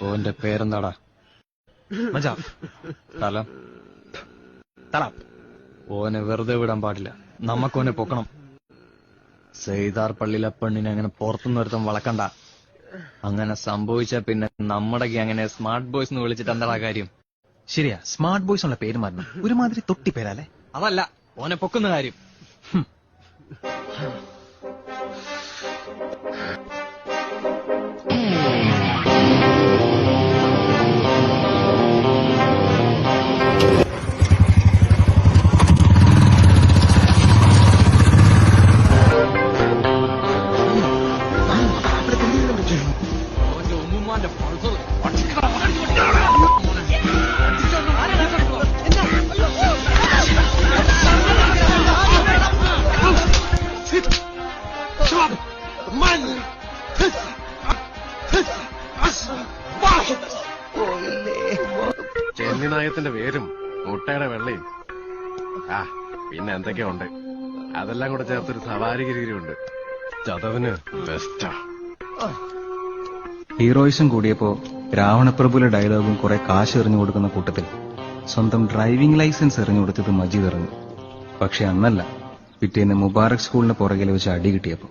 ഓന്റെ പേരെന്താടാ? മജാഫ്. സ്ഥലം? തലാബ്. ഓനെ വെറുതെ വിടാൻ പാടില്ല, നമുക്കോനെ പൊക്കണം. സെയ്താർ പള്ളിയിലെ പെണ്ണിനെ അങ്ങനെ പുറത്തുനിന്ന് ഒരുത്തം വളക്കണ്ട. അങ്ങനെ സംഭവിച്ച പിന്നെ നമ്മുടെ അങ്ങനെ സ്മാർട്ട് ബോയ്സ് എന്ന് വിളിച്ചിട്ട് എന്താ കാര്യം? ശരിയാ, സ്മാർട്ട് ബോയ്സ് ഉള്ള പേര് മാറണം. ഒരുമാതിരി തൊട്ടി പേരല്ലേ? അതല്ല, ഓനെ പൊക്കുന്ന കാര്യം. ഓന്റെ ഉമ്മുമ്മാന്റെ പൾസർ ചെന്നിനായത്തിന്റെ പേരും മുട്ടയുടെ വെള്ളയും പിന്നെ എന്തൊക്കെയോ ഉണ്ട്. അതെല്ലാം കൂടെ ചേർത്തൊരു സവാരി ഗിരിയുണ്ട്. ചതവിന് ബെസ്റ്റാ. ഹീറോയിസം കൂടിയപ്പോ രാവണപ്രഭുവിലെ ഡയലോഗും കുറെ കാശ് എറിഞ്ഞു കൊടുക്കുന്ന കൂട്ടത്തിൽ സ്വന്തം ഡ്രൈവിംഗ് ലൈസൻസ് എറിഞ്ഞു കൊടുത്തത് മജീദ് എറിഞ്ഞു. പക്ഷെ അന്നല്ല, പിറ്റേന്ന് മുബാറക് സ്കൂളിന് പുറകിൽ വെച്ച് അടി കിട്ടിയപ്പോ.